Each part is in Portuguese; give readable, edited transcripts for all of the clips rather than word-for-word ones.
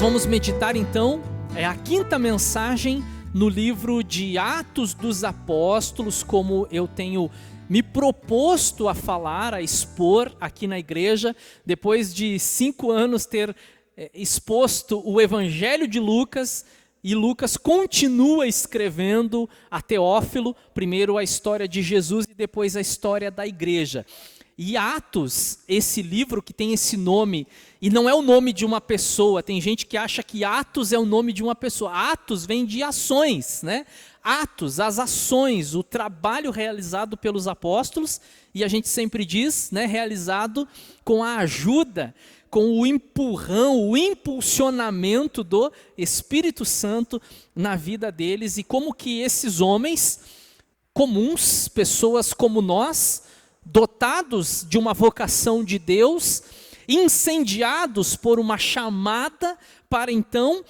vamos meditar então, a quinta mensagem no livro de Atos dos Apóstolos, como eu tenho me proposto a falar, a expor aqui na igreja, depois de 5 anos ter exposto o Evangelho de Lucas, e Lucas continua escrevendo a Teófilo, primeiro a história de Jesus e depois a história da igreja. E Atos, esse livro que tem esse nome, e não é o nome de uma pessoa, tem gente que acha que Atos é o nome de uma pessoa. Atos vem de ações, né? Atos, as ações, o trabalho realizado pelos apóstolos, e a gente sempre diz, né, realizado com a ajuda, com o empurrão, o impulsionamento do Espírito Santo na vida deles, e como que esses homens comuns, pessoas como nós, dotados de uma vocação de Deus, incendiados por uma chamada para então,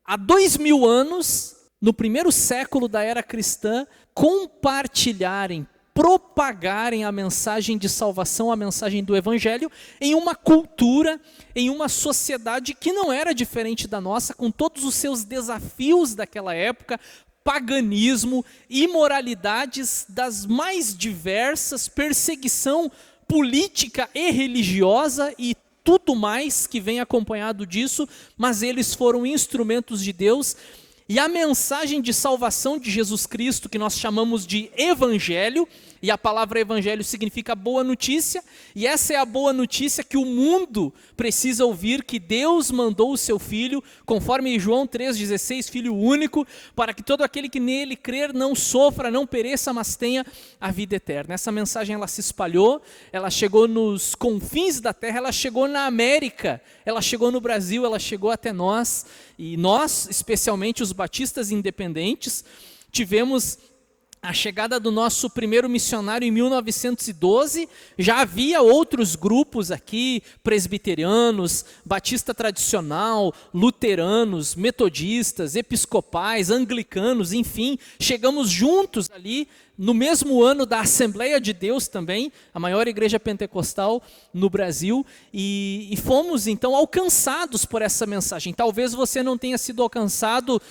há 2000 anos, no primeiro século da era cristã, compartilharem, propagarem a mensagem de salvação, a mensagem do Evangelho, em uma cultura, em uma sociedade que não era diferente da nossa, com todos os seus desafios daquela época, paganismo, imoralidades das mais diversas, perseguição política e religiosa e tudo mais que vem acompanhado disso, mas eles foram instrumentos de Deus. E a mensagem de salvação de Jesus Cristo, que nós chamamos de Evangelho, e a palavra Evangelho significa boa notícia, e essa é a boa notícia que o mundo precisa ouvir, que Deus mandou o seu Filho, conforme João 3,16, Filho único, para que todo aquele que nele crer não sofra, não pereça, mas tenha a vida eterna. Essa mensagem ela se espalhou, ela chegou nos confins da terra, ela chegou na América, ela chegou no Brasil, ela chegou até nós, e nós, especialmente os batistas independentes, tivemos a chegada do nosso primeiro missionário em 1912, já havia outros grupos aqui, presbiterianos, batista tradicional, luteranos, metodistas, episcopais, anglicanos, enfim, chegamos juntos ali no mesmo ano da Assembleia de Deus também, a maior igreja pentecostal no Brasil, e fomos então alcançados por essa mensagem. Talvez você não tenha sido alcançado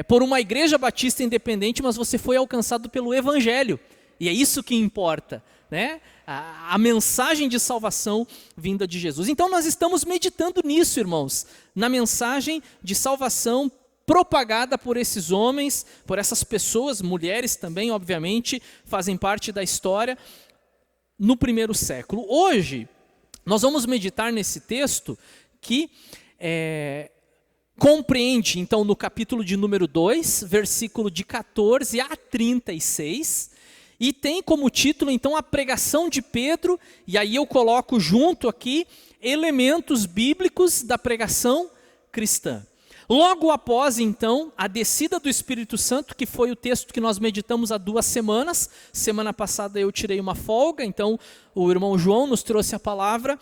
por uma igreja batista independente, mas você foi alcançado pelo Evangelho, e é isso que importa, né? A mensagem de salvação vinda de Jesus. Então nós estamos meditando nisso, irmãos, na mensagem de salvação propagada por esses homens, por essas pessoas, mulheres também, obviamente, fazem parte da história, no primeiro século. Hoje, nós vamos meditar nesse texto que compreende, então, no capítulo de número 2, versículo de 14 a 36, e tem como título, então, a pregação de Pedro, e aí eu coloco junto aqui elementos bíblicos da pregação cristã. Logo após, então, a descida do Espírito Santo, que foi o texto que nós meditamos há 2 semanas, semana passada eu tirei uma folga, então o irmão João nos trouxe a palavra,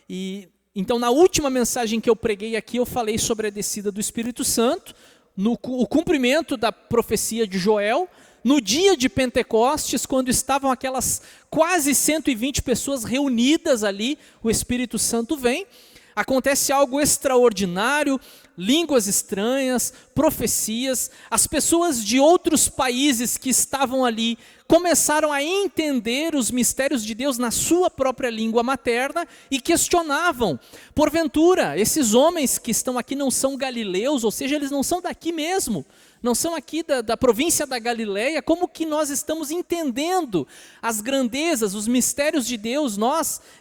e então na última mensagem que eu preguei aqui, eu falei sobre a descida do Espírito Santo, o cumprimento da profecia de Joel, no dia de Pentecostes, quando estavam aquelas quase 120 pessoas reunidas ali, o Espírito Santo vem, acontece algo extraordinário, línguas estranhas, profecias, as pessoas de outros países que estavam ali começaram a entender os mistérios de Deus na sua própria língua materna e questionavam, porventura, esses homens que estão aqui não são galileus, ou seja, eles não são daqui mesmo, não são aqui da província da Galileia, como que nós estamos entendendo as grandezas, os mistérios de Deus,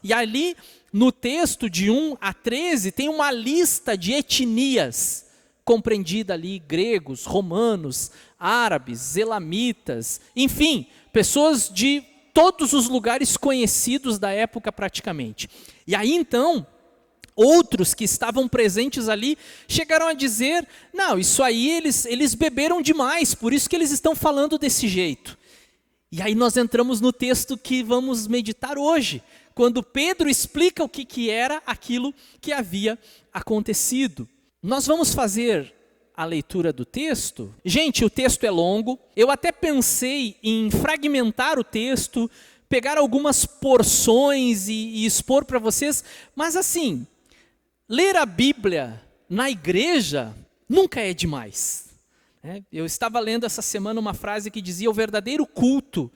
e ali no texto de 1 a 13 tem uma lista de etnias, compreendida ali, gregos, romanos, árabes, elamitas, enfim, pessoas de todos os lugares conhecidos da época praticamente. E aí então, outros que estavam presentes ali chegaram a dizer, não, isso aí eles beberam demais, por isso que eles estão falando desse jeito. E aí nós entramos no texto que vamos meditar hoje, quando Pedro explica o que era aquilo que havia acontecido. Nós vamos fazer a leitura do texto. Gente, o texto é longo, eu até pensei em fragmentar o texto, pegar algumas porções e expor para vocês, mas assim, ler a Bíblia na igreja nunca é demais. Eu estava lendo essa semana uma frase que dizia: o verdadeiro culto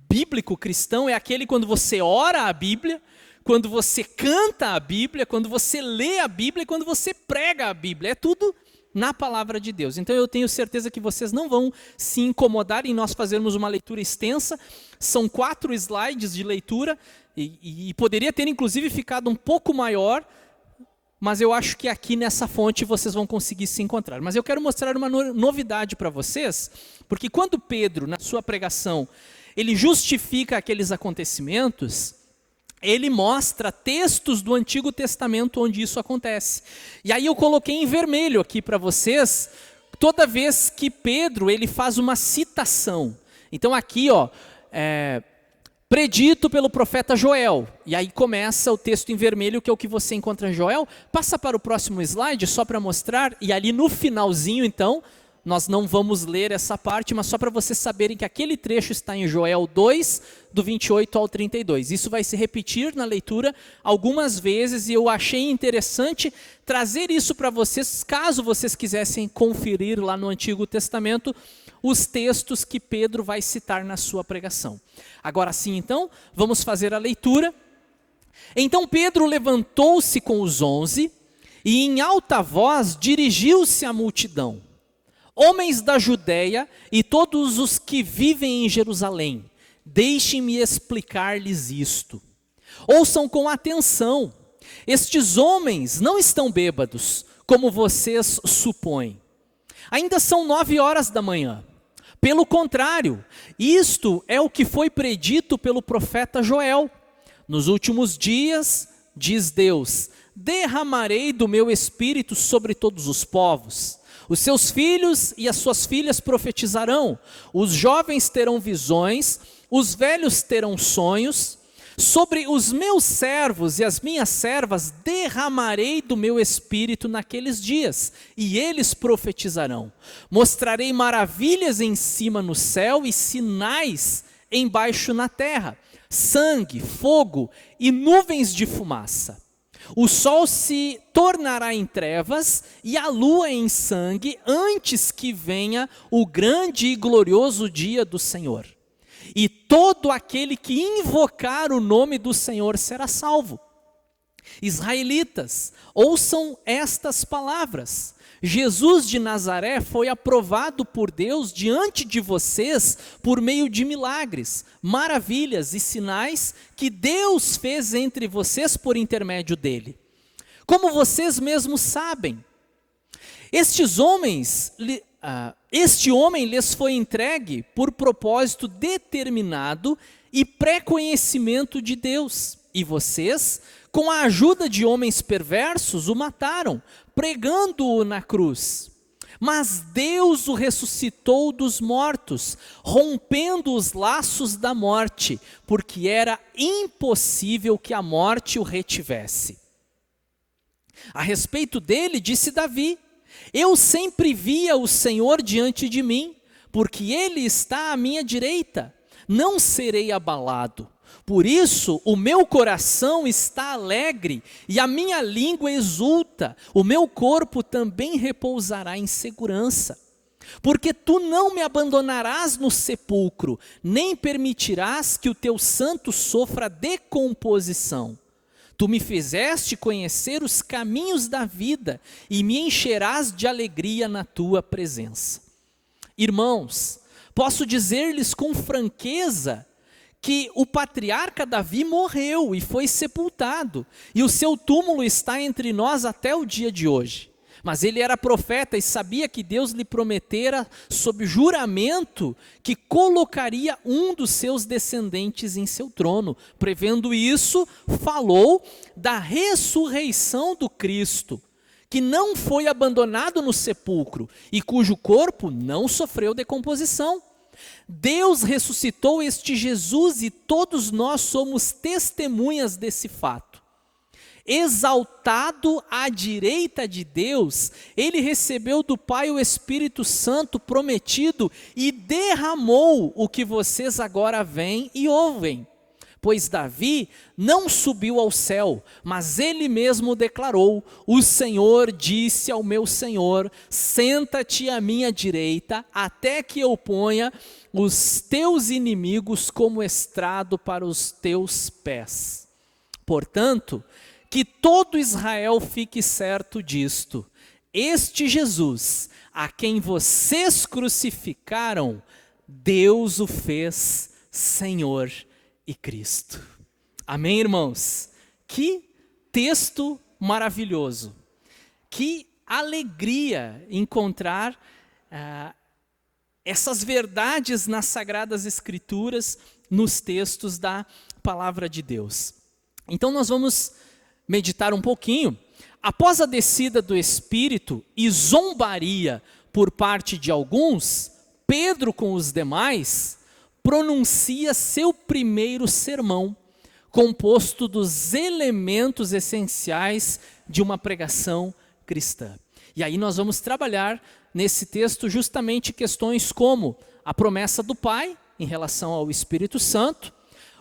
bíblico cristão é aquele quando você ora a Bíblia, quando você canta a Bíblia, quando você lê a Bíblia e quando você prega a Bíblia. É tudo na palavra de Deus. Então eu tenho certeza que vocês não vão se incomodar em nós fazermos uma leitura extensa. São 4 slides de leitura e poderia ter inclusive ficado um pouco maior, mas eu acho que aqui nessa fonte vocês vão conseguir se encontrar. Mas eu quero mostrar uma novidade para vocês, porque quando Pedro, na sua pregação, ele justifica aqueles acontecimentos, ele mostra textos do Antigo Testamento onde isso acontece. E aí eu coloquei em vermelho aqui para vocês, toda vez que Pedro ele faz uma citação. Então aqui, predito pelo profeta Joel. E aí começa o texto em vermelho, que é o que você encontra em Joel. Passa para o próximo slide, só para mostrar. E ali no finalzinho, então, nós não vamos ler essa parte, mas só para vocês saberem que aquele trecho está em Joel 2, do 28 ao 32. Isso vai se repetir na leitura algumas vezes e eu achei interessante trazer isso para vocês, caso vocês quisessem conferir lá no Antigo Testamento os textos que Pedro vai citar na sua pregação. Agora sim, então, vamos fazer a leitura. Então Pedro levantou-se com os 11 e em alta voz dirigiu-se à multidão. Homens da Judeia e todos os que vivem em Jerusalém, deixem-me explicar-lhes isto. Ouçam com atenção. Estes homens não estão bêbados, como vocês supõem. Ainda são 9 horas da manhã. Pelo contrário, isto é o que foi predito pelo profeta Joel. Nos últimos dias, diz Deus, derramarei do meu espírito sobre todos os povos. Os seus filhos e as suas filhas profetizarão, os jovens terão visões, os velhos terão sonhos. Sobre os meus servos e as minhas servas derramarei do meu espírito naqueles dias, e eles profetizarão. Mostrarei maravilhas em cima no céu e sinais embaixo na terra, sangue, fogo e nuvens de fumaça. O sol se tornará em trevas e a lua em sangue antes que venha o grande e glorioso dia do Senhor. E todo aquele que invocar o nome do Senhor será salvo. Israelitas, ouçam estas palavras. Jesus de Nazaré foi aprovado por Deus diante de vocês por meio de milagres, maravilhas e sinais que Deus fez entre vocês por intermédio dele. Como vocês mesmos sabem, este homem lhes foi entregue por propósito determinado e pré-conhecimento de Deus. E vocês, com a ajuda de homens perversos, o mataram, pregando-o na cruz. Mas Deus o ressuscitou dos mortos, rompendo os laços da morte, porque era impossível que a morte o retivesse. A respeito dele, disse Davi, eu sempre via o Senhor diante de mim, porque ele está à minha direita, não serei abalado. Por isso, o meu coração está alegre e a minha língua exulta, o meu corpo também repousará em segurança. Porque tu não me abandonarás no sepulcro, nem permitirás que o teu santo sofra decomposição. Tu me fizeste conhecer os caminhos da vida e me encherás de alegria na tua presença. Irmãos, posso dizer-lhes com franqueza que o patriarca Davi morreu e foi sepultado, e o seu túmulo está entre nós até o dia de hoje. Mas ele era profeta e sabia que Deus lhe prometera, sob juramento, que colocaria um dos seus descendentes em seu trono. Prevendo isso, falou da ressurreição do Cristo, que não foi abandonado no sepulcro e cujo corpo não sofreu decomposição. Deus ressuscitou este Jesus e todos nós somos testemunhas desse fato. Exaltado à direita de Deus, ele recebeu do Pai o Espírito Santo prometido e derramou o que vocês agora veem e ouvem. Pois Davi não subiu ao céu, mas ele mesmo declarou: o Senhor disse ao meu Senhor: senta-te à minha direita, até que eu ponha os teus inimigos como estrado para os teus pés. Portanto, que todo Israel fique certo disto: este Jesus, a quem vocês crucificaram, Deus o fez Senhor e Cristo. Amém, irmãos? Que texto maravilhoso. Que alegria encontrar essas verdades nas Sagradas Escrituras, nos textos da Palavra de Deus. Então nós vamos meditar um pouquinho. Após a descida do Espírito e zombaria por parte de alguns, Pedro com os demais pronuncia seu primeiro sermão, composto dos elementos essenciais de uma pregação cristã. E aí nós vamos trabalhar nesse texto justamente questões como a promessa do Pai em relação ao Espírito Santo,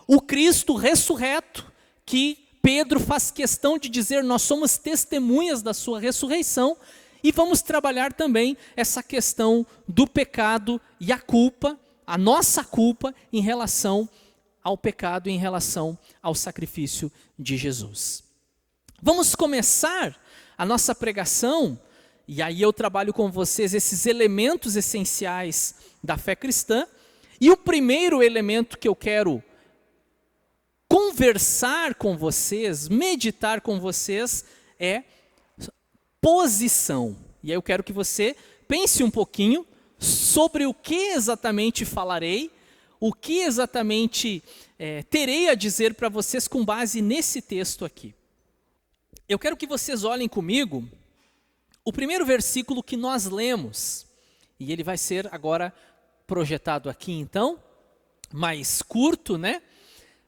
o Cristo ressurreto, que Pedro faz questão de dizer: nós somos testemunhas da sua ressurreição, e vamos trabalhar também essa questão do pecado e a culpa, a nossa culpa em relação ao pecado, em relação ao sacrifício de Jesus. Vamos começar a nossa pregação, e aí eu trabalho com vocês esses elementos essenciais da fé cristã, e o primeiro elemento que eu quero conversar com vocês, meditar com vocês, é posição. E aí eu quero que você pense um pouquinho sobre o que exatamente falarei, o que exatamente terei a dizer para vocês com base nesse texto aqui. Eu quero que vocês olhem comigo o primeiro versículo que nós lemos, e ele vai ser agora projetado aqui então, mais curto, né?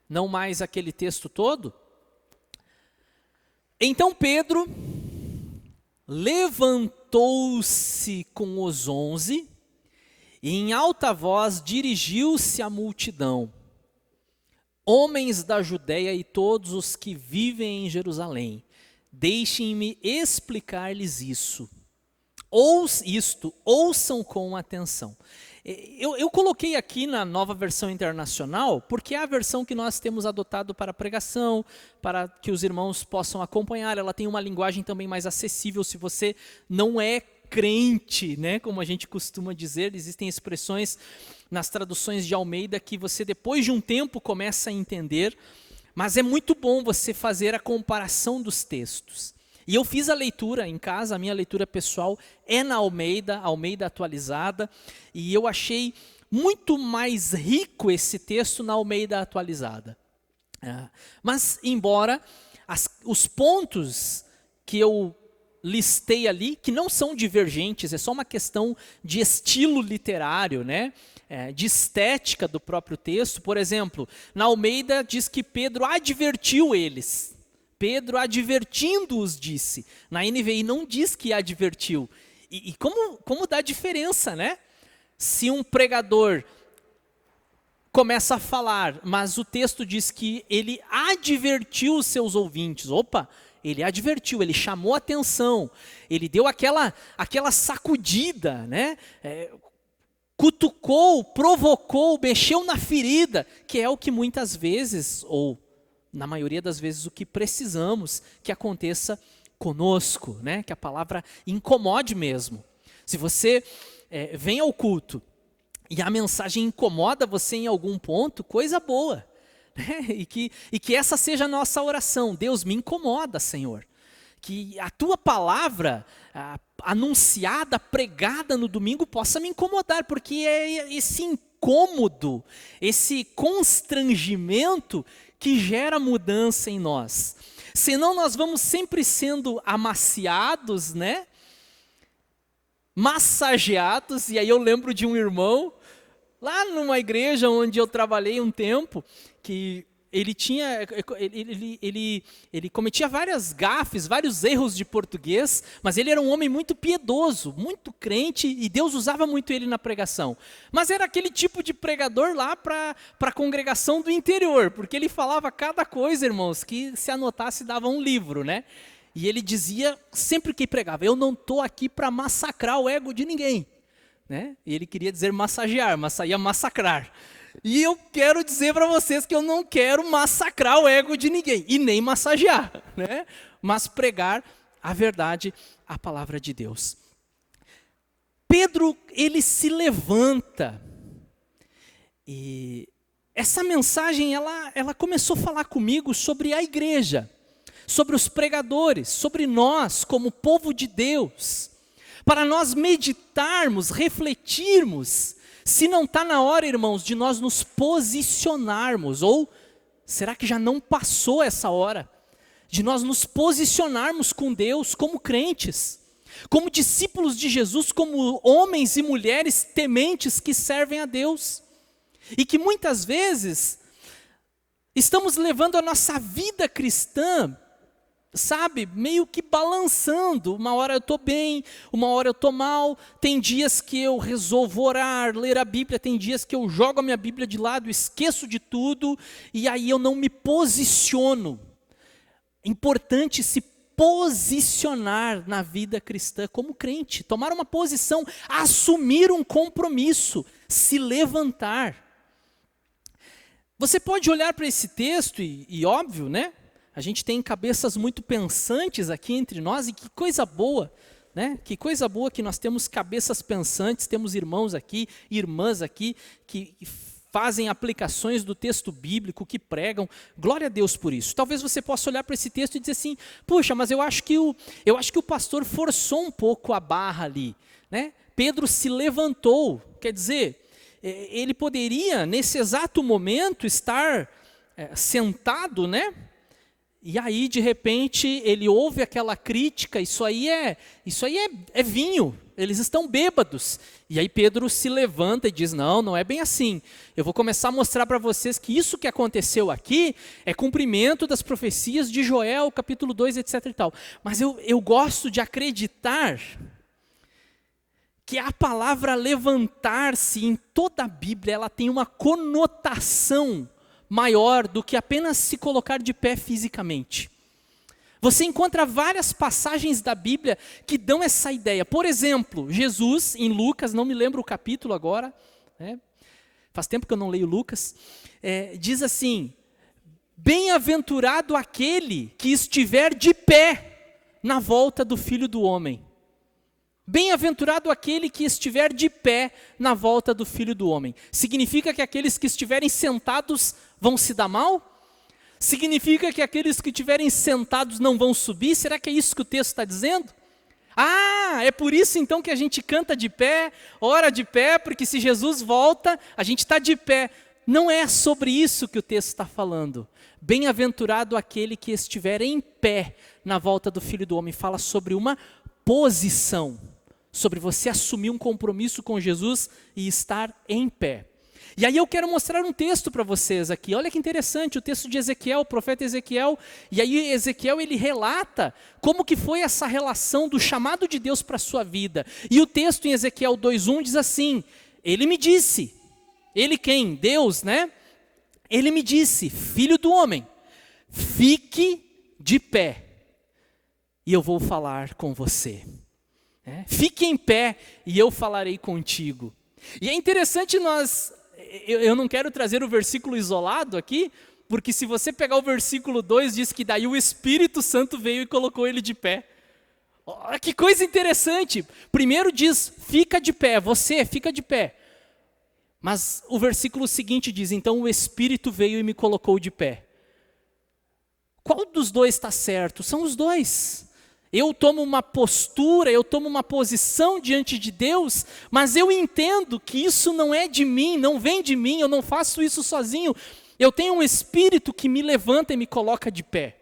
Não mais aquele texto todo. Então Pedro levantou-se com os 11 e em alta voz dirigiu-se à multidão: homens da Judéia e todos os que vivem em Jerusalém, deixem-me explicar-lhes isso. Ouçam com atenção. Eu coloquei aqui na Nova Versão Internacional, porque é a versão que nós temos adotado para a pregação, para que os irmãos possam acompanhar. Ela tem uma linguagem também mais acessível se você não é crente, né? Como a gente costuma dizer, existem expressões nas traduções de Almeida que você depois de um tempo começa a entender, mas é muito bom você fazer a comparação dos textos. E eu fiz a leitura em casa, a minha leitura pessoal é na Almeida atualizada, e eu achei muito mais rico esse texto na Almeida atualizada. Mas, embora os pontos que eu listei ali, que não são divergentes, é só uma questão de estilo literário, né? De estética do próprio texto. Por exemplo, na Almeida diz que Pedro advertiu eles. Pedro, advertindo-os, disse. Na NVI não diz que advertiu. E como dá diferença, né? Se um pregador começa a falar, mas o texto diz que ele advertiu os seus ouvintes. Opa, ele advertiu, ele chamou atenção, ele deu aquela sacudida, né? Cutucou, provocou, mexeu na ferida, que é o que muitas vezes, ou na maioria das vezes, o que precisamos que aconteça conosco, né? Que a palavra incomode mesmo. Se você vem ao culto e a mensagem incomoda você em algum ponto, coisa boa, né? E que essa seja a nossa oração: Deus, me incomoda, Senhor. Que a tua palavra anunciada, pregada no domingo possa me incomodar, porque é esse incômodo, esse constrangimento que gera mudança em nós. Senão nós vamos sempre sendo amaciados, né? Massageados. E aí eu lembro de um irmão, lá numa igreja onde eu trabalhei um tempo, que ele cometia várias gafes, vários erros de português, mas ele era um homem muito piedoso, muito crente, e Deus usava muito ele na pregação. Mas era aquele tipo de pregador lá para a congregação do interior, porque ele falava cada coisa, irmãos, que se anotasse dava um livro, né? E ele dizia, sempre que pregava, eu não estou aqui para massacrar o ego de ninguém, né? E ele queria dizer massagear, mas saía massacrar. E eu quero dizer para vocês que eu não quero massacrar o ego de ninguém, e nem massagear, né? Mas pregar a verdade, a palavra de Deus. Pedro, ele se levanta, e essa mensagem, ela começou a falar comigo sobre a igreja, sobre os pregadores, sobre nós como povo de Deus, para nós meditarmos, refletirmos, se não está na hora, irmãos, de nós nos posicionarmos, ou será que já não passou essa hora? De nós nos posicionarmos com Deus como crentes, como discípulos de Jesus, como homens e mulheres tementes que servem a Deus. E que muitas vezes estamos levando a nossa vida cristã, sabe, meio que balançando, uma hora eu estou bem, uma hora eu estou mal, tem dias que eu resolvo orar, ler a Bíblia, tem dias que eu jogo a minha Bíblia de lado, esqueço de tudo, e aí eu não me posiciono. É importante se posicionar na vida cristã como crente, tomar uma posição, assumir um compromisso, se levantar. Você pode olhar para esse texto e óbvio, né? A gente tem cabeças muito pensantes aqui entre nós, e que coisa boa, né? Que coisa boa que nós temos cabeças pensantes, temos irmãos aqui, irmãs aqui, que fazem aplicações do texto bíblico, que pregam. Glória a Deus por isso. Talvez você possa olhar para esse texto e dizer assim, puxa, mas eu acho que o pastor forçou um pouco a barra ali, né? Pedro se levantou, quer dizer, ele poderia nesse exato momento estar sentado, né? E aí, de repente, ele ouve aquela crítica, isso aí é vinho, eles estão bêbados. E aí Pedro se levanta e diz, não é bem assim. Eu vou começar a mostrar para vocês que isso que aconteceu aqui é cumprimento das profecias de Joel, capítulo 2, etc. e tal. Mas eu gosto de acreditar que a palavra levantar-se em toda a Bíblia, ela tem uma conotação maior do que apenas se colocar de pé fisicamente. Você encontra várias passagens da Bíblia que dão essa ideia. Por exemplo, Jesus, em Lucas, não me lembro o capítulo agora, né? Faz tempo que eu não leio Lucas, diz assim, bem-aventurado aquele que estiver de pé na volta do Filho do Homem. Bem-aventurado aquele que estiver de pé na volta do Filho do Homem. Significa que aqueles que estiverem sentados vão se dar mal? Significa que aqueles que estiverem sentados não vão subir? Será que é isso que o texto está dizendo? Ah, é por isso então que a gente canta de pé, ora de pé, porque se Jesus volta, a gente está de pé. Não é sobre isso que o texto está falando. Bem-aventurado aquele que estiver em pé na volta do Filho do Homem. Fala sobre uma posição, sobre você assumir um compromisso com Jesus e estar em pé. E aí eu quero mostrar um texto para vocês aqui. Olha que interessante, o texto de Ezequiel, o profeta Ezequiel. E aí Ezequiel, ele relata como que foi essa relação do chamado de Deus para a sua vida. E o texto em Ezequiel 2:1 diz assim, ele me disse, ele quem? Deus, né? Ele me disse, filho do homem, fique de pé e eu vou falar com você. Fique em pé e eu falarei contigo. E é interessante eu não quero trazer o versículo isolado aqui, porque se você pegar o versículo 2, diz que daí o Espírito Santo veio e colocou ele de pé. Olha que coisa interessante. Primeiro diz, fica de pé, você fica de pé. Mas o versículo seguinte diz, então o Espírito veio e me colocou de pé. Qual dos dois está certo? São os dois. Eu tomo uma postura, eu tomo uma posição diante de Deus, mas eu entendo que isso não é de mim, não vem de mim, eu não faço isso sozinho. Eu tenho um Espírito que me levanta e me coloca de pé.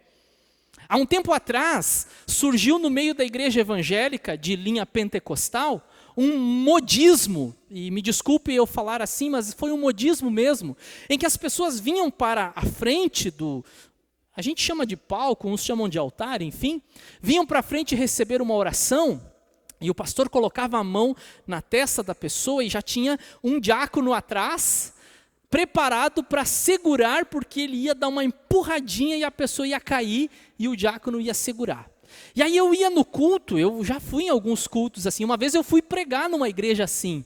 Há um tempo atrás, surgiu no meio da igreja evangélica de linha pentecostal, um modismo e me desculpe eu falar assim, mas foi um modismo mesmo, em que as pessoas vinham para a frente a gente chama de palco, uns chamam de altar, enfim, vinham para a frente receber uma oração, e o pastor colocava a mão na testa da pessoa e já tinha um diácono atrás, preparado para segurar, porque ele ia dar uma empurradinha e a pessoa ia cair e o diácono ia segurar. E aí eu ia no culto, eu já fui em alguns cultos assim, uma vez eu fui pregar numa igreja assim,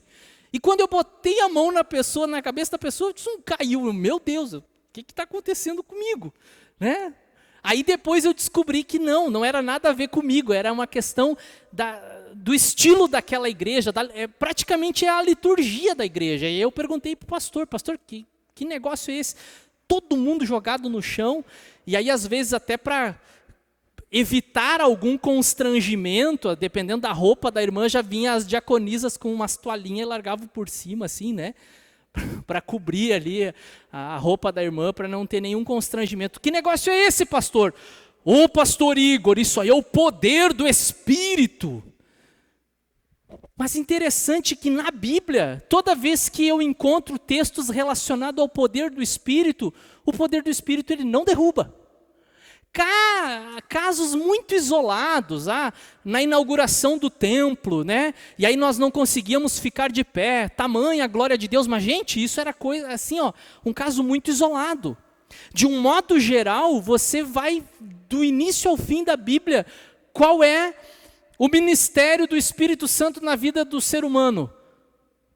e quando eu botei a mão na pessoa, na cabeça da pessoa, caiu, meu Deus, o que está acontecendo comigo? Né? Aí depois eu descobri que não era nada a ver comigo, era uma questão do estilo daquela igreja, praticamente é a liturgia da igreja. E eu perguntei para o pastor, que negócio é esse? Todo mundo jogado no chão, e aí às vezes até para evitar algum constrangimento, dependendo da roupa da irmã, já vinha as diaconisas com umas toalhinhas e largavam por cima, assim, né? Para cobrir ali a roupa da irmã, para não ter nenhum constrangimento. Que negócio é esse, pastor? Ô, pastor Igor, isso aí é o poder do Espírito. Mas interessante que na Bíblia, toda vez que eu encontro textos relacionados ao poder do Espírito, o poder do Espírito ele não derruba. Casos muito isolados, na inauguração do templo, né? E aí nós não conseguíamos ficar de pé, tamanha a glória de Deus, mas gente, isso era coisa assim, um caso muito isolado. De um modo geral, você vai do início ao fim da Bíblia, qual é o ministério do Espírito Santo na vida do ser humano?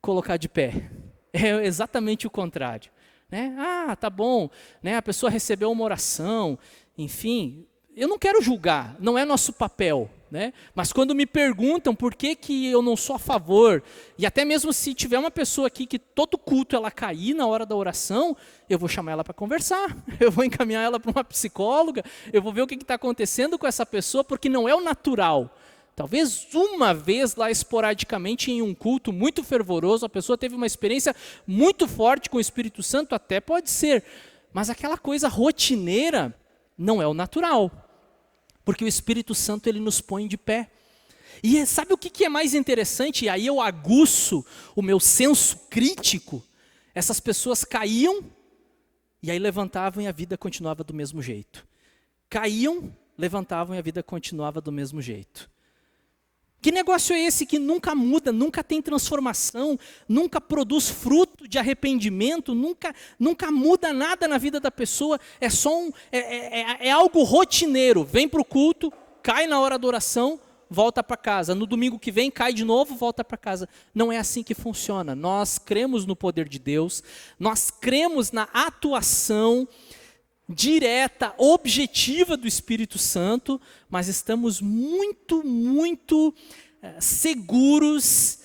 Colocar de pé. É exatamente o contrário. Né? Tá bom, né? A pessoa recebeu uma oração, enfim, eu não quero julgar, não é nosso papel, né? Mas quando me perguntam por que eu não sou a favor, e até mesmo se tiver uma pessoa aqui que todo culto ela cair na hora da oração, eu vou chamar ela para conversar, eu vou encaminhar ela para uma psicóloga, eu vou ver o que está acontecendo com essa pessoa, porque não é o natural. Talvez uma vez lá esporadicamente em um culto muito fervoroso, a pessoa teve uma experiência muito forte com o Espírito Santo, até pode ser, mas aquela coisa rotineira não é o natural, porque o Espírito Santo ele nos põe de pé. E sabe o que é mais interessante? E aí eu aguço o meu senso crítico. Essas pessoas caíam, e aí levantavam e a vida continuava do mesmo jeito. Caíam, levantavam e a vida continuava do mesmo jeito. Que negócio é esse que nunca muda, nunca tem transformação, nunca produz fruto de arrependimento, nunca muda nada na vida da pessoa, é só é algo rotineiro, vem para o culto, cai na hora da oração, volta para casa, no domingo que vem cai de novo, volta para casa. Não é assim que funciona, nós cremos no poder de Deus, nós cremos na atuação direta, objetiva do Espírito Santo, mas estamos muito seguros,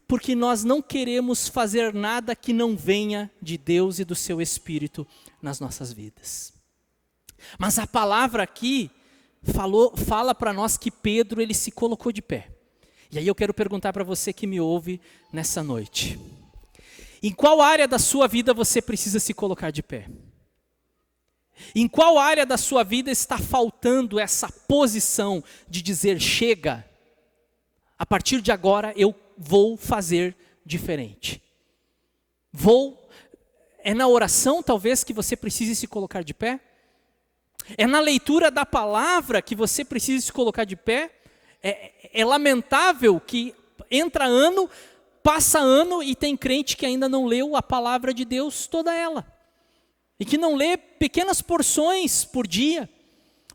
porque nós não queremos fazer nada que não venha de Deus e do seu Espírito nas nossas vidas. Mas a palavra aqui fala para nós que Pedro ele se colocou de pé. E aí eu quero perguntar para você que me ouve nessa noite: em qual área da sua vida você precisa se colocar de pé? Em qual área da sua vida está faltando essa posição de dizer chega? A partir de agora eu vou fazer diferente. É na oração talvez que você precise se colocar de pé? É na leitura da palavra que você precisa se colocar de pé? É lamentável que entra ano, passa ano e tem crente que ainda não leu a palavra de Deus toda ela. E que não lê pequenas porções por dia.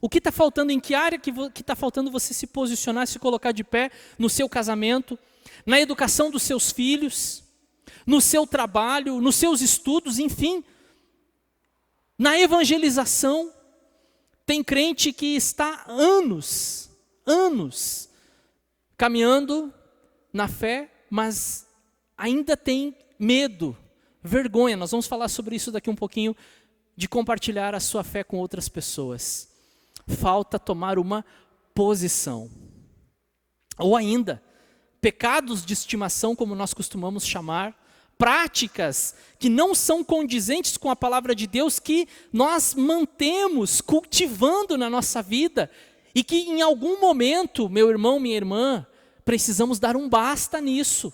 O que está faltando, em que área que está faltando você se posicionar, se colocar de pé no seu casamento, na educação dos seus filhos, no seu trabalho, nos seus estudos, enfim. Na evangelização, tem crente que está anos, caminhando na fé, mas ainda tem medo, vergonha. Nós vamos falar sobre isso daqui um pouquinho, de compartilhar a sua fé com outras pessoas. Falta tomar uma posição. Ou ainda, pecados de estimação, como nós costumamos chamar, práticas que não são condizentes com a palavra de Deus, que nós mantemos cultivando na nossa vida, e que em algum momento, meu irmão, minha irmã, precisamos dar um basta nisso.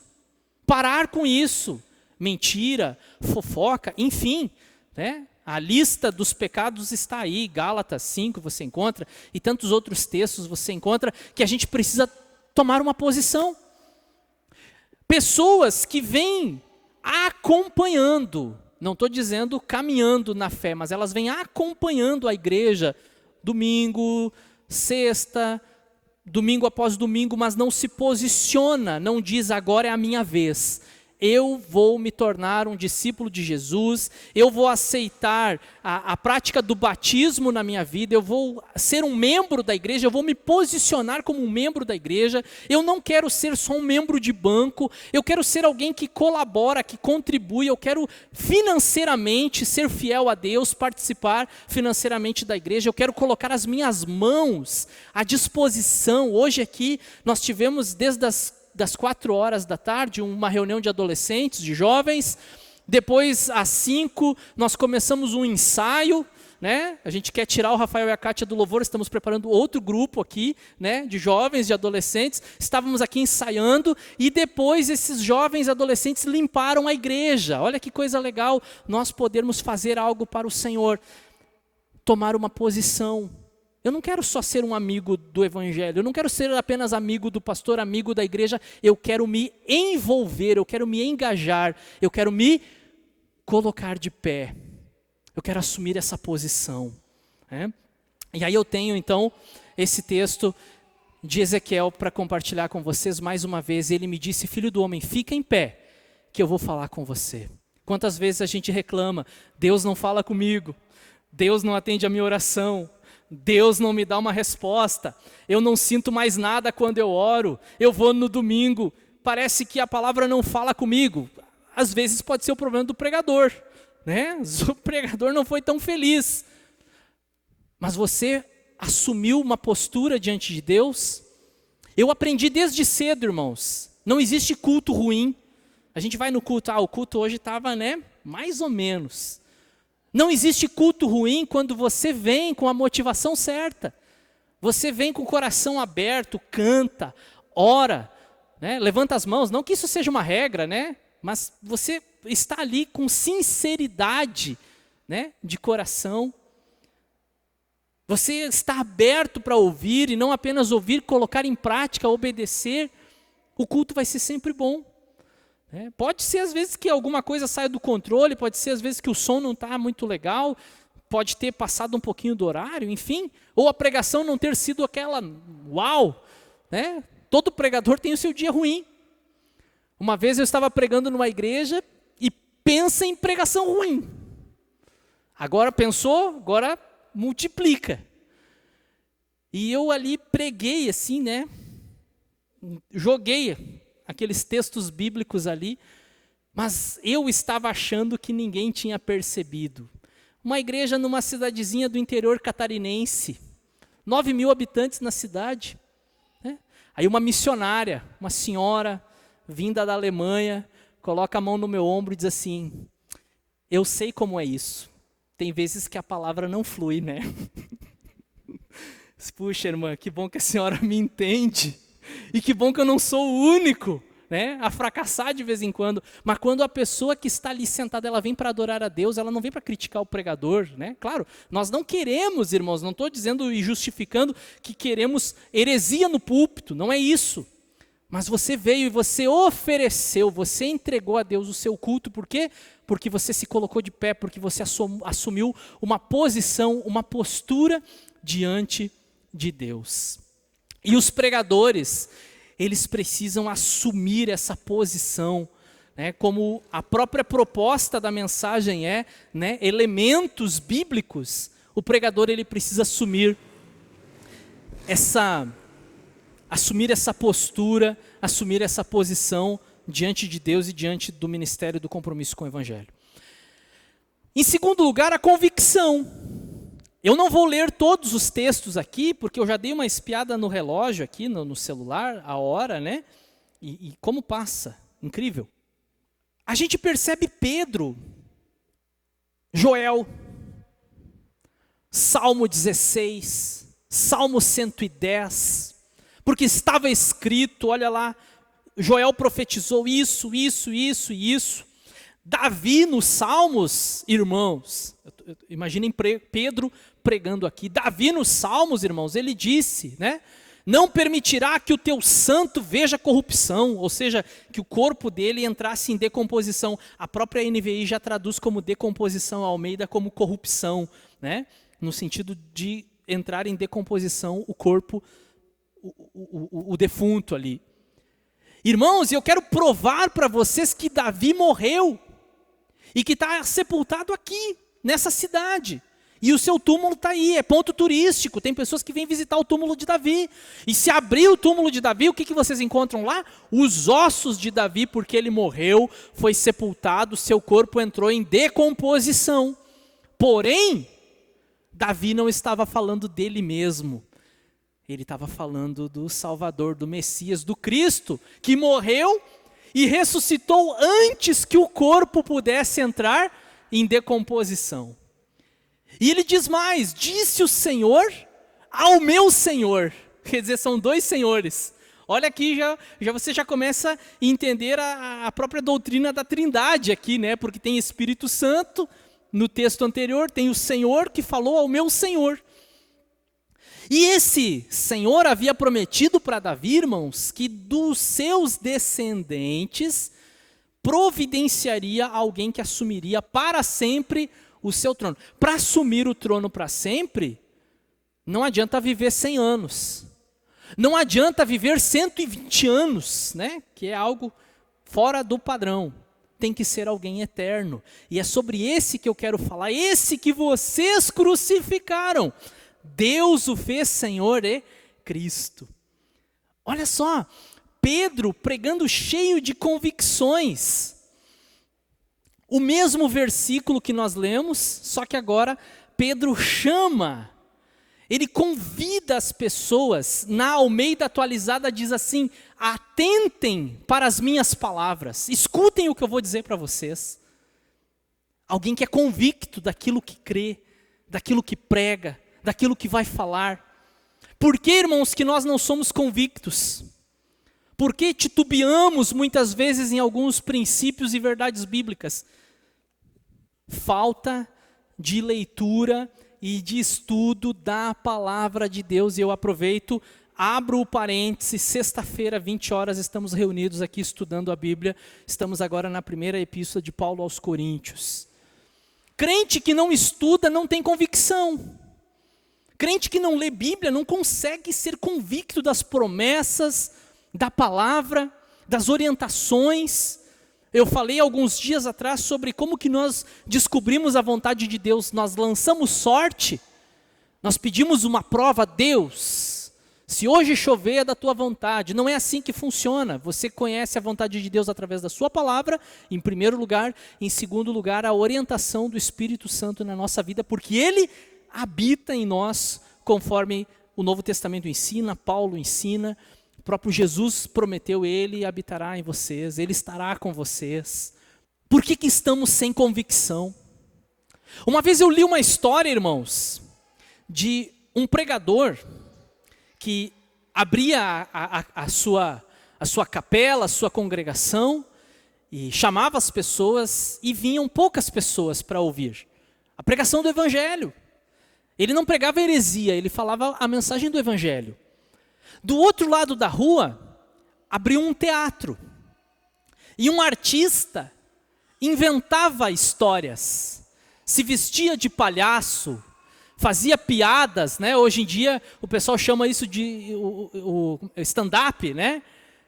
parar com isso. Mentira, fofoca, enfim, né? A lista dos pecados está aí, Gálatas 5 você encontra, e tantos outros textos você encontra, que a gente precisa tomar uma posição. Pessoas que vêm acompanhando, não estou dizendo caminhando na fé, mas elas vêm acompanhando a igreja, domingo, sexta, domingo após domingo, mas não se posiciona, não diz agora é a minha vez. Eu vou me tornar um discípulo de Jesus, eu vou aceitar a prática do batismo na minha vida, eu vou ser um membro da igreja, eu vou me posicionar como um membro da igreja, eu não quero ser só um membro de banco, eu quero ser alguém que colabora, que contribui, eu quero financeiramente ser fiel a Deus, participar financeiramente da igreja, eu quero colocar as minhas mãos à disposição. Hoje aqui nós tivemos desde das 4 horas da tarde, uma reunião de adolescentes, de jovens. Depois, às 5, nós começamos um ensaio, né? A gente quer tirar o Rafael e a Kátia do louvor, estamos preparando outro grupo aqui, né? De jovens, de adolescentes. Estávamos aqui ensaiando e depois esses jovens adolescentes limparam a igreja. Olha que coisa legal, nós podermos fazer algo para o Senhor, tomar uma posição. Eu não quero só ser um amigo do evangelho, eu não quero ser apenas amigo do pastor, amigo da igreja, eu quero me envolver, eu quero me engajar, eu quero me colocar de pé, eu quero assumir essa posição. Né? E aí eu tenho então esse texto de Ezequiel para compartilhar com vocês mais uma vez. Ele me disse: filho do homem, fica em pé, que eu vou falar com você. Quantas vezes a gente reclama, Deus não fala comigo, Deus não atende a minha oração, Deus não me dá uma resposta, eu não sinto mais nada quando eu oro, eu vou no domingo, parece que a palavra não fala comigo. Às vezes pode ser o problema do pregador, né? O pregador não foi tão feliz. Mas você assumiu uma postura diante de Deus? Eu aprendi desde cedo, irmãos, não existe culto ruim. A gente vai no culto, o culto hoje estava, né, mais ou menos. Não existe culto ruim quando você vem com a motivação certa. Você vem com o coração aberto, canta, ora, né? Levanta as mãos. Não que isso seja uma regra, né? Mas você está ali com sinceridade, né? De coração. Você está aberto para ouvir e não apenas ouvir, colocar em prática, obedecer. O culto vai ser sempre bom. Pode ser às vezes que alguma coisa saia do controle, pode ser às vezes que o som não está muito legal, pode ter passado um pouquinho do horário, enfim, ou a pregação não ter sido aquela uau, né? Todo pregador tem o seu dia ruim. Uma vez eu estava pregando numa igreja e pensa em pregação ruim. Agora pensou, agora multiplica. E eu ali preguei assim, né? Joguei aqueles textos bíblicos ali, mas eu estava achando que ninguém tinha percebido. Uma igreja numa cidadezinha do interior catarinense, 9.000 habitantes na cidade. Né? Aí uma missionária, uma senhora, vinda da Alemanha, coloca a mão no meu ombro e diz assim: eu sei como é isso, tem vezes que a palavra não flui, né? Puxa, irmã, que bom que a senhora me entende. E que bom que eu não sou o único, né, a fracassar de vez em quando. Mas quando a pessoa que está ali sentada, ela vem para adorar a Deus, ela não vem para criticar o pregador, né? Claro, nós não queremos, irmãos, não estou dizendo e justificando que queremos heresia no púlpito, não é isso. Mas você veio e você ofereceu, você entregou a Deus o seu culto, por quê? Porque você se colocou de pé, porque você assumiu uma posição, uma postura diante de Deus. E os pregadores, eles precisam assumir essa posição, né, como a própria proposta da mensagem é, né, elementos bíblicos. O pregador ele precisa assumir essa postura, assumir essa posição diante de Deus e diante do ministério do compromisso com o Evangelho. Em segundo lugar, a convicção. Eu não vou ler todos os textos aqui, porque eu já dei uma espiada no relógio aqui, no celular, a hora, né? E como passa, incrível. A gente percebe Pedro, Joel, Salmo 16, Salmo 110, porque estava escrito, olha lá, Joel profetizou isso, isso, isso e isso. Davi nos Salmos, irmãos, imaginem Pedro pregando aqui. Davi nos Salmos, irmãos, ele disse, né? Não permitirá que o teu santo veja corrupção, ou seja, que o corpo dele entrasse em decomposição. A própria NVI já traduz como decomposição, a Almeida como corrupção, né? No sentido de entrar em decomposição o corpo, o defunto ali. Irmãos, eu quero provar para vocês que Davi morreu e que está sepultado aqui, nessa cidade. E o seu túmulo está aí, é ponto turístico. Tem pessoas que vêm visitar o túmulo de Davi. E se abrir o túmulo de Davi, o que vocês encontram lá? Os ossos de Davi, porque ele morreu, foi sepultado, seu corpo entrou em decomposição. Porém, Davi não estava falando dele mesmo. Ele estava falando do Salvador, do Messias, do Cristo, que morreu e ressuscitou antes que o corpo pudesse entrar em decomposição. E ele diz mais, disse o Senhor ao meu Senhor. Quer dizer, são dois senhores. Olha aqui, você já começa a entender a própria doutrina da Trindade aqui, né? Porque tem Espírito Santo, no texto anterior, tem o Senhor que falou ao meu Senhor. E esse Senhor havia prometido para Davi, irmãos, que dos seus descendentes providenciaria alguém que assumiria para sempre o seu trono. Para assumir o trono para sempre, não adianta viver 100 anos. Não adianta viver 120 anos, né? Que é algo fora do padrão. Tem que ser alguém eterno. E é sobre esse que eu quero falar, esse que vocês crucificaram. Deus o fez Senhor e Cristo. Olha só, Pedro pregando cheio de convicções. O mesmo versículo que nós lemos, só que agora Pedro chama, ele convida as pessoas, na Almeida atualizada diz assim, atentem para as minhas palavras, escutem o que eu vou dizer para vocês. Alguém que é convicto daquilo que crê, daquilo que prega, daquilo que vai falar. Por que, irmãos, que nós não somos convictos? Por que titubeamos muitas vezes em alguns princípios e verdades bíblicas? Falta de leitura e de estudo da palavra de Deus. E eu aproveito, abro o parêntese, sexta-feira, 20 horas, estamos reunidos aqui estudando a Bíblia. Estamos agora na primeira epístola de Paulo aos Coríntios. Crente que não estuda não tem convicção. Crente que não lê Bíblia não consegue ser convicto das promessas, da palavra, das orientações. Eu falei alguns dias atrás sobre como que nós descobrimos a vontade de Deus. Nós lançamos sorte, nós pedimos uma prova a Deus. Se hoje chover é da tua vontade. Não é assim que funciona. Você conhece a vontade de Deus através da sua palavra, em primeiro lugar. Em segundo lugar, a orientação do Espírito Santo na nossa vida, porque Ele habita em nós, conforme o Novo Testamento ensina, Paulo ensina. O próprio Jesus prometeu, Ele habitará em vocês, Ele estará com vocês. Por que estamos sem convicção? Uma vez eu li uma história, irmãos, de um pregador que abria a sua capela, a sua congregação, e chamava as pessoas, e vinham poucas pessoas para ouvir a pregação do Evangelho. Ele não pregava heresia, ele falava a mensagem do Evangelho. Do outro lado da rua, abriu um teatro. E um artista inventava histórias. Se vestia de palhaço, fazia piadas, né? Hoje em dia o pessoal chama isso de o stand-up, né?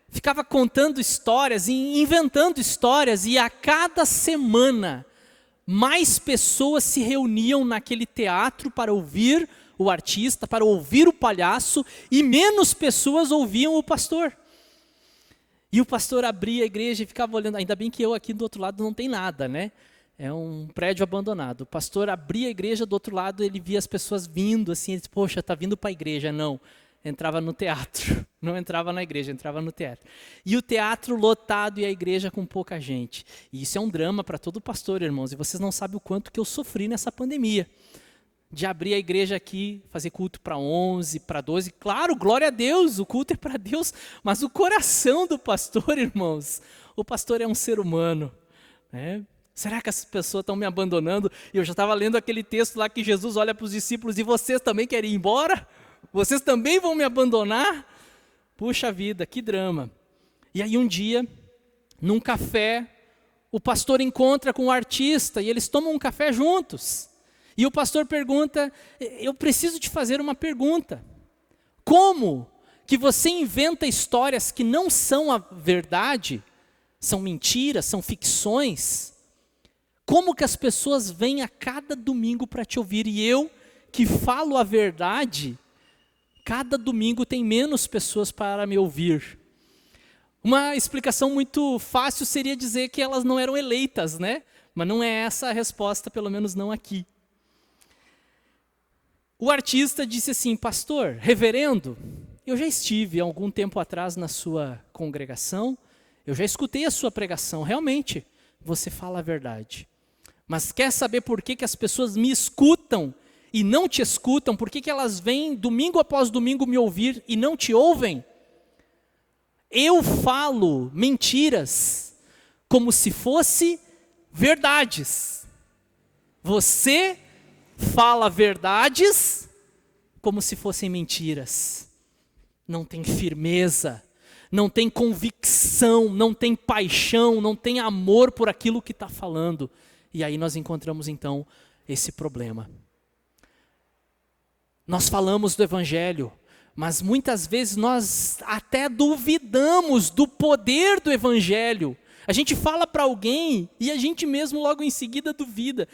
Ficava contando histórias, inventando histórias, e a cada semana mais pessoas se reuniam naquele teatro para ouvir o artista, para ouvir o palhaço, e menos pessoas ouviam o pastor. E o pastor abria a igreja e ficava olhando, ainda bem que eu aqui do outro lado não tem nada, né? É um prédio abandonado. O pastor abria a igreja, do outro lado ele via as pessoas vindo, assim, ele disse, poxa, está vindo para a igreja. Não, entrava no teatro, não entrava na igreja, entrava no teatro. E o teatro lotado e a igreja com pouca gente. E isso é um drama para todo pastor, irmãos, e vocês não sabem o quanto que eu sofri nessa pandemia. de abrir a igreja aqui, fazer culto para 11, para 12. Claro, glória a Deus, o culto é para Deus, mas o coração do pastor, irmãos, o pastor é um ser humano, né? Será que as pessoas estão me abandonando? Eu já estava lendo aquele texto lá que Jesus olha para os discípulos e vocês também querem ir embora? Vocês também vão me abandonar? Puxa vida, que drama. E aí um dia, num café, o pastor encontra com o artista e eles tomam um café juntos. E o pastor pergunta, eu preciso te fazer uma pergunta. Como que você inventa histórias que não são a verdade, são mentiras, são ficções? Como que as pessoas vêm a cada domingo para te ouvir? E eu, que falo a verdade, cada domingo tem menos pessoas para me ouvir. Uma explicação muito fácil seria dizer que elas não eram eleitas, né? Mas não é essa a resposta, pelo menos não aqui. O artista disse assim, pastor, reverendo, eu já estive há algum tempo atrás na sua congregação, eu já escutei a sua pregação, realmente, você fala a verdade. Mas quer saber por que as pessoas me escutam e não te escutam? Por que elas vêm domingo após domingo me ouvir e não te ouvem? Eu falo mentiras como se fosse verdades. Você fala verdades como se fossem mentiras. Não tem firmeza, não tem convicção, não tem paixão, não tem amor por aquilo que está falando. E aí nós encontramos então esse problema. Nós falamos do Evangelho, mas muitas vezes nós até duvidamos do poder do Evangelho. A gente fala para alguém e a gente mesmo logo em seguida duvida.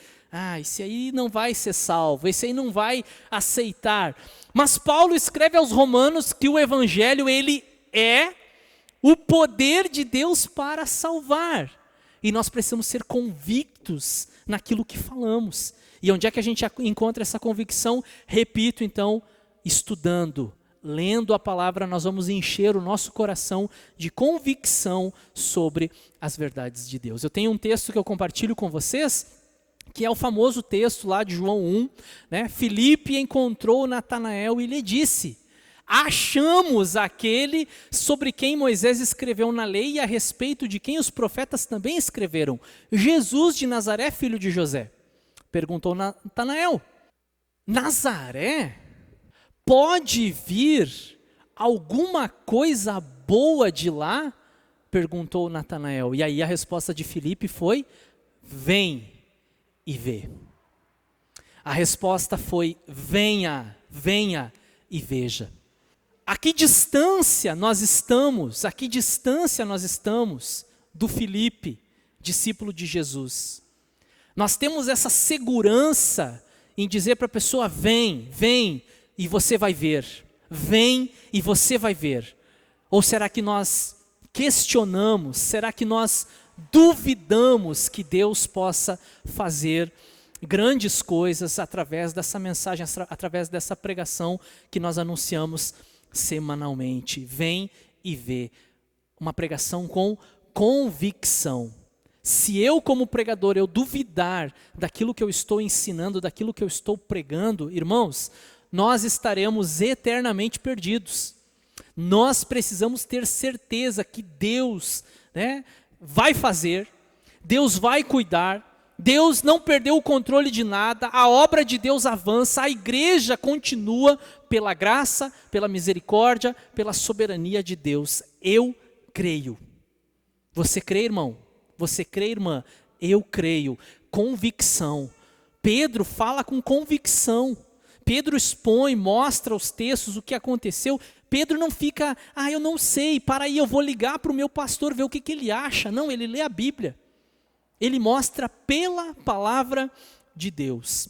Esse aí não vai ser salvo, esse aí não vai aceitar. Mas Paulo escreve aos Romanos que o Evangelho, ele é o poder de Deus para salvar. E nós precisamos ser convictos naquilo que falamos. E onde é que a gente encontra essa convicção? Repito então, estudando, lendo a palavra, nós vamos encher o nosso coração de convicção sobre as verdades de Deus. Eu tenho um texto que eu compartilho com vocês, que é o famoso texto lá de João 1, né? Filipe encontrou Natanael e lhe disse, achamos aquele sobre quem Moisés escreveu na lei e a respeito de quem os profetas também escreveram, Jesus de Nazaré, filho de José. Perguntou Natanael, Nazaré? Pode vir alguma coisa boa de lá? Perguntou Natanael. E aí a resposta de Filipe foi, vem e vê. A resposta foi, venha, venha e veja. A que distância nós estamos do Filipe, discípulo de Jesus? Nós temos essa segurança em dizer para a pessoa, vem, vem, e você vai ver. Vem e você vai ver. Ou será que nós questionamos, será que nós duvidamos que Deus possa fazer grandes coisas através dessa mensagem, através dessa pregação que nós anunciamos semanalmente? Vem e vê. Uma pregação com convicção. Se eu, como pregador, eu duvidar daquilo que eu estou ensinando, daquilo que eu estou pregando, irmãos, nós estaremos eternamente perdidos. Nós precisamos ter certeza que Deus, né, vai fazer, Deus vai cuidar, Deus não perdeu o controle de nada, a obra de Deus avança, a igreja continua pela graça, pela misericórdia, pela soberania de Deus. Eu creio. Você crê, irmão? Você crê, irmã? Eu creio. Convicção. Pedro fala com convicção. Pedro expõe, mostra os textos, o que aconteceu. Pedro não fica, eu não sei, para aí, eu vou ligar para o meu pastor, ver o que ele acha. Não, ele lê a Bíblia. Ele mostra pela palavra de Deus.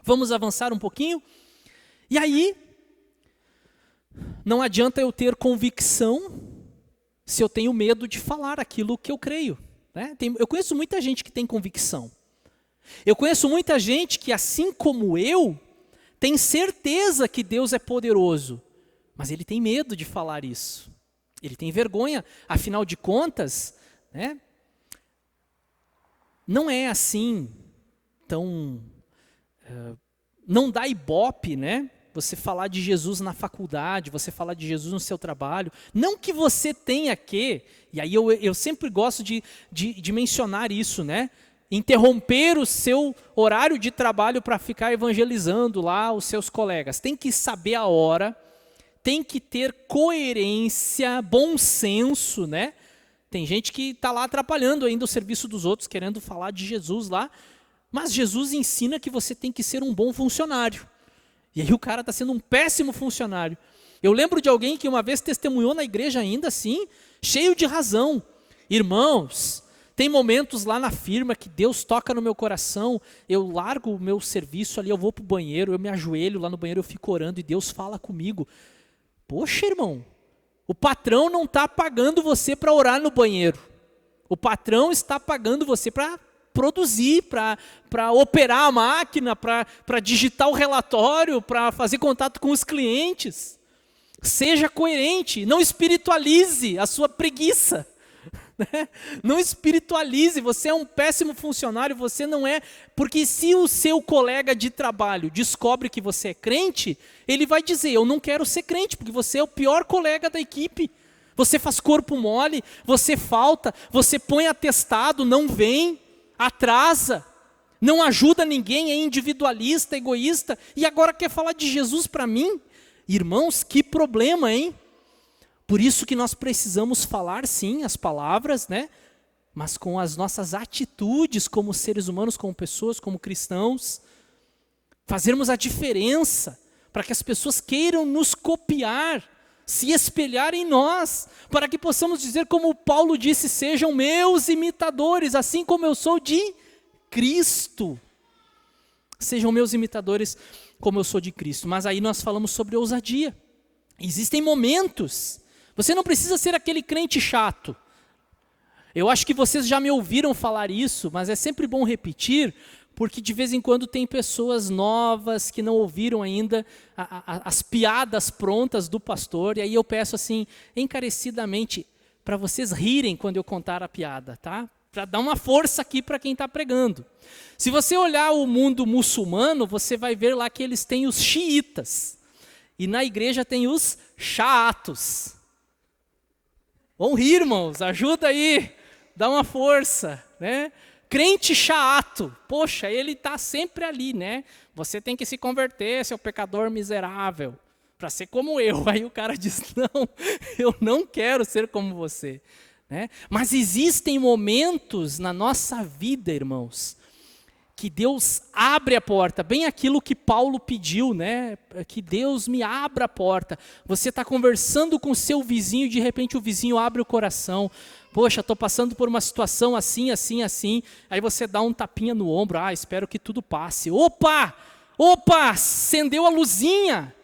Vamos avançar um pouquinho? E aí, não adianta eu ter convicção se eu tenho medo de falar aquilo que eu creio. Né? Eu conheço muita gente que tem convicção. Eu conheço muita gente que, assim como eu, tem certeza que Deus é poderoso, mas ele tem medo de falar isso. Ele tem vergonha, afinal de contas, né? Não é assim tão não dá ibope, né? Você falar de Jesus na faculdade, você falar de Jesus no seu trabalho. Não que você tenha que, e aí eu sempre gosto de mencionar isso, né? Interromper o seu horário de trabalho para ficar evangelizando lá os seus colegas. Tem que saber a hora, tem que ter coerência, bom senso, né? Tem gente que está lá atrapalhando ainda o serviço dos outros, querendo falar de Jesus lá, mas Jesus ensina que você tem que ser um bom funcionário. E aí o cara está sendo um péssimo funcionário. Eu lembro de alguém que uma vez testemunhou na igreja ainda assim, cheio de razão. Irmãos, tem momentos lá na firma que Deus toca no meu coração, eu largo o meu serviço ali, eu vou para o banheiro, eu me ajoelho lá no banheiro, eu fico orando e Deus fala comigo. Poxa, irmão, o patrão não está pagando você para orar no banheiro. O patrão está pagando você para produzir, para operar a máquina, para digitar o relatório, para fazer contato com os clientes. Seja coerente, não espiritualize a sua preguiça. Né? Não espiritualize, você é um péssimo funcionário, você não é... Porque se o seu colega de trabalho descobre que você é crente, ele vai dizer, eu não quero ser crente, porque você é o pior colega da equipe. Você faz corpo mole, você falta, você põe atestado, não vem, atrasa, não ajuda ninguém, é individualista, egoísta, e agora quer falar de Jesus para mim? Irmãos, que problema, hein? Por isso que nós precisamos falar, sim, as palavras, né? Mas com as nossas atitudes como seres humanos, como pessoas, como cristãos, fazermos a diferença para que as pessoas queiram nos copiar, se espelhar em nós, para que possamos dizer como Paulo disse, sejam meus imitadores, assim como eu sou de Cristo. Sejam meus imitadores como eu sou de Cristo. Mas aí nós falamos sobre ousadia. Existem momentos, você não precisa ser aquele crente chato. Eu acho que vocês já me ouviram falar isso, mas é sempre bom repetir, porque de vez em quando tem pessoas novas que não ouviram ainda as piadas prontas do pastor, e aí eu peço assim, encarecidamente, para vocês rirem quando eu contar a piada, tá? Para dar uma força aqui para quem está pregando. Se você olhar o mundo muçulmano, você vai ver lá que eles têm os xiitas, e na igreja tem os chatos. Vão rir, irmãos, ajuda aí, dá uma força, né? Crente chato, poxa, ele está sempre ali, né? Você tem que se converter, seu pecador miserável, para ser como eu. Aí o cara diz, não, eu não quero ser como você. Né? Mas existem momentos na nossa vida, irmãos, que Deus abre a porta, bem aquilo que Paulo pediu, né? Que Deus me abra a porta. Você está conversando com o seu vizinho e de repente o vizinho abre o coração. Poxa, estou passando por uma situação assim, assim, assim. Aí você dá um tapinha no ombro, espero que tudo passe. Opa, acendeu a luzinha.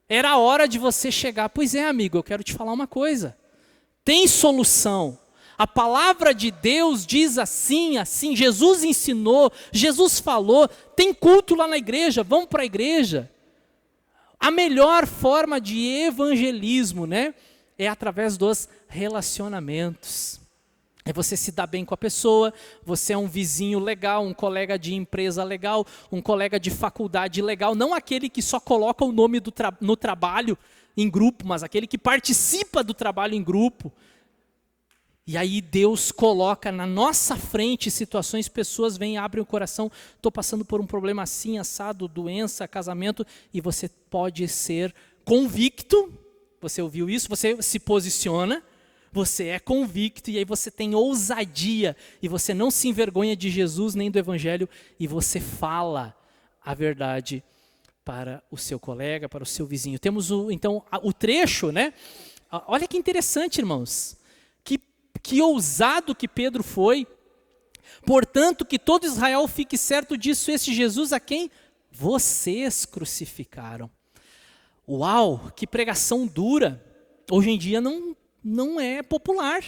Era a hora de você chegar. Pois é, amigo, eu quero te falar uma coisa. Tem solução. A palavra de Deus diz assim, assim, Jesus ensinou, Jesus falou, tem culto lá na igreja, vamos para a igreja. A melhor forma de evangelismo, né, é através dos relacionamentos. É você se dar bem com a pessoa, você é um vizinho legal, um colega de empresa legal, um colega de faculdade legal, não aquele que só coloca o nome no trabalho em grupo, mas aquele que participa do trabalho em grupo. E aí Deus coloca na nossa frente situações, pessoas vêm, abrem o coração, estou passando por um problema assim, assado, doença, casamento, e você pode ser convicto, você ouviu isso, você se posiciona, você é convicto, e aí você tem ousadia, e você não se envergonha de Jesus nem do Evangelho, e você fala a verdade para o seu colega, para o seu vizinho. Temos então o trecho, né? Olha que interessante, irmãos. Que ousado que Pedro foi. Portanto, que todo Israel fique certo disso, este Jesus a quem vocês crucificaram. Uau, que pregação dura. Hoje em dia não é popular.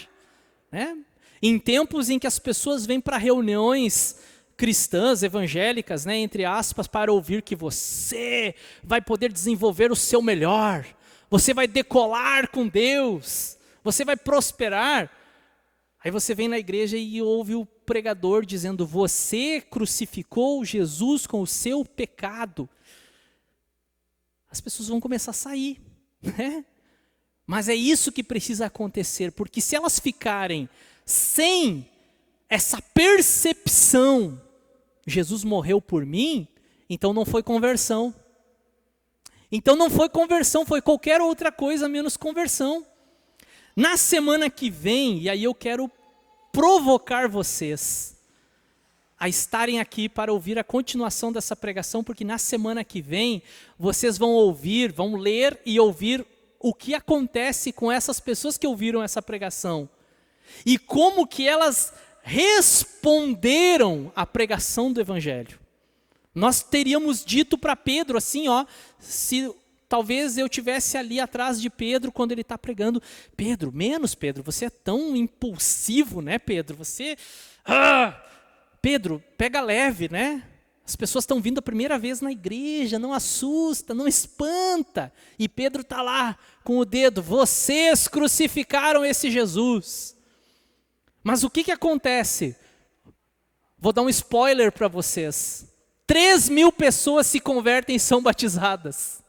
Né? Em tempos em que as pessoas vêm para reuniões cristãs, evangélicas, né, entre aspas, para ouvir que você vai poder desenvolver o seu melhor, você vai decolar com Deus, você vai prosperar. Aí você vem na igreja e ouve o pregador dizendo: você crucificou Jesus com o seu pecado, as pessoas vão começar a sair, né? Mas é isso que precisa acontecer, porque se elas ficarem sem essa percepção, Jesus morreu por mim, então não foi conversão. Então não foi conversão, foi qualquer outra coisa menos conversão. Na semana que vem, e aí eu quero provocar vocês a estarem aqui para ouvir a continuação dessa pregação, porque na semana que vem vocês vão ouvir, vão ler e ouvir o que acontece com essas pessoas que ouviram essa pregação e como que elas responderam à pregação do Evangelho. Nós teríamos dito para Pedro assim, ó, se talvez eu tivesse ali atrás de Pedro quando ele está pregando: Pedro, Pedro, você é tão impulsivo, né, Pedro? Você, Pedro, pega leve, né? As pessoas estão vindo a primeira vez na igreja, não assusta, não espanta. E Pedro está lá com o dedo: vocês crucificaram esse Jesus. Mas o que acontece? Vou dar um spoiler para vocês. 3.000 pessoas se convertem e são batizadas.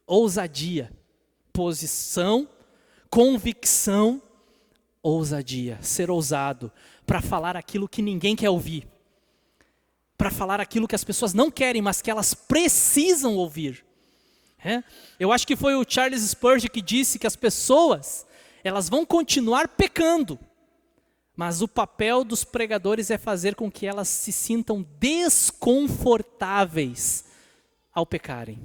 Ousadia, posição, convicção, ousadia. Ser ousado para falar aquilo que ninguém quer ouvir. Para falar aquilo que as pessoas não querem, mas que elas precisam ouvir. Eu acho que foi o Charles Spurgeon que disse que as pessoas, elas vão continuar pecando, mas o papel dos pregadores é fazer com que elas se sintam desconfortáveis ao pecarem.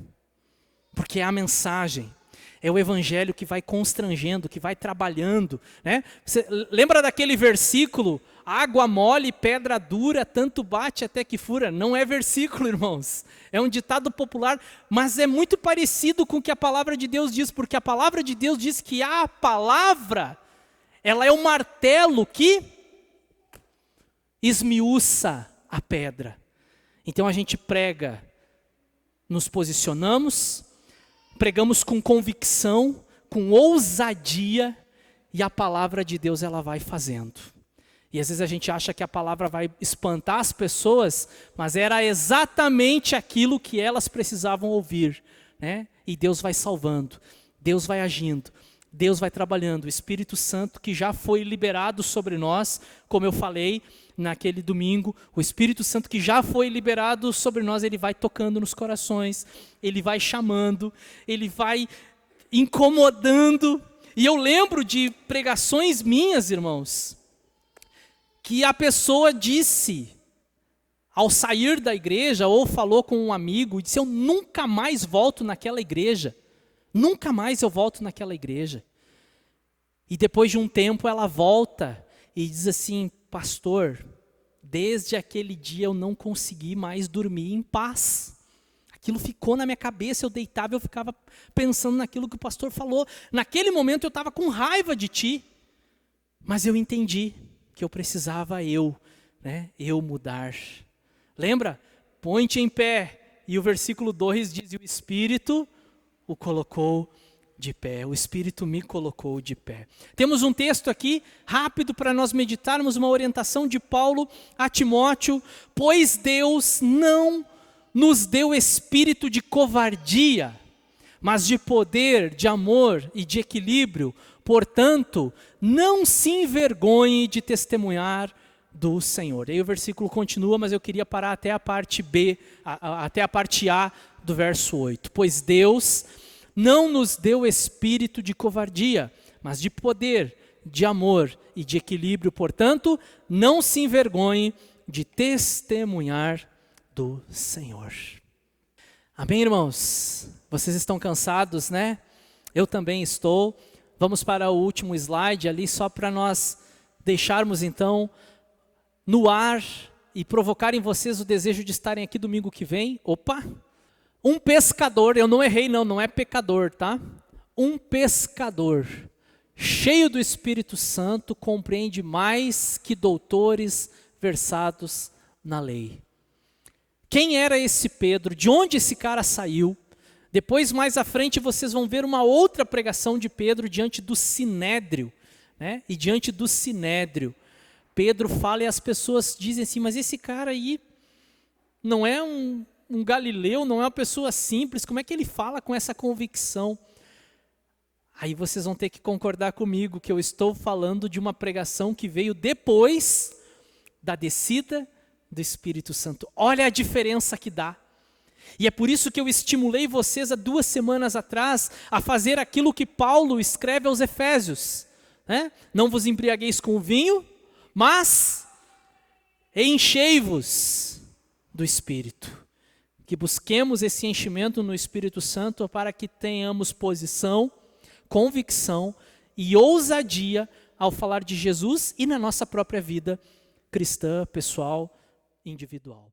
Porque é a mensagem, é o Evangelho que vai constrangendo, que vai trabalhando, né? Você lembra daquele versículo: água mole, pedra dura, tanto bate até que fura? Não é versículo, irmãos. É um ditado popular, mas é muito parecido com o que a palavra de Deus diz, porque a palavra de Deus diz que a palavra, ela é o martelo que esmiuça a pedra. Então a gente prega, nos posicionamos, pregamos com convicção, com ousadia, e a palavra de Deus ela vai fazendo. E às vezes a gente acha que a palavra vai espantar as pessoas, mas era exatamente aquilo que elas precisavam ouvir, né? E Deus vai salvando, Deus vai agindo, Deus vai trabalhando. O Espírito Santo que já foi liberado sobre nós, como eu falei naquele domingo, o Espírito Santo que já foi liberado sobre nós, ele vai tocando nos corações, ele vai chamando, ele vai incomodando. E eu lembro de pregações minhas, irmãos, que a pessoa disse, ao sair da igreja, ou falou com um amigo, e disse: eu nunca mais volto naquela igreja, nunca mais eu volto naquela igreja. E depois de um tempo ela volta e diz assim: pastor, desde aquele dia eu não consegui mais dormir em paz. Aquilo ficou na minha cabeça, eu deitava, eu ficava pensando naquilo que o pastor falou. Naquele momento eu estava com raiva de ti, mas eu entendi que eu precisava eu mudar. Lembra? Põe-te em pé. E o versículo 2 diz: e o Espírito o colocou de pé. O Espírito me colocou de pé. Temos um texto aqui, rápido, para nós meditarmos, uma orientação de Paulo a Timóteo. Pois Deus não nos deu espírito de covardia, mas de poder, de amor e de equilíbrio. Portanto, não se envergonhe de testemunhar do Senhor. E aí o versículo continua, mas eu queria parar até a parte B, até a parte A do verso 8. Pois Deus não nos deu espírito de covardia, mas de poder, de amor e de equilíbrio. Portanto, não se envergonhe de testemunhar do Senhor. Amém, irmãos? Vocês estão cansados, né? Eu também estou. Vamos para o último slide ali, só para nós deixarmos então no ar e provocar em vocês o desejo de estarem aqui domingo que vem. Opa! Um pescador, eu não errei não é pecador, tá? Um pescador cheio do Espírito Santo compreende mais que doutores versados na lei. Quem era esse Pedro? De onde esse cara saiu? Depois, mais à frente, vocês vão ver uma outra pregação de Pedro diante do Sinédrio, né? E diante do Sinédrio, Pedro fala e as pessoas dizem assim, mas esse cara aí não é um galileu, não é uma pessoa simples, como é que ele fala com essa convicção? Aí vocês vão ter que concordar comigo que eu estou falando de uma pregação que veio depois da descida do Espírito Santo. Olha a diferença que dá. E é por isso que eu estimulei vocês há 2 semanas atrás a fazer aquilo que Paulo escreve aos Efésios, né? Não vos embriagueis com o vinho, mas enchei-vos do Espírito. Que busquemos esse enchimento no Espírito Santo para que tenhamos posição, convicção e ousadia ao falar de Jesus e na nossa própria vida cristã, pessoal, individual.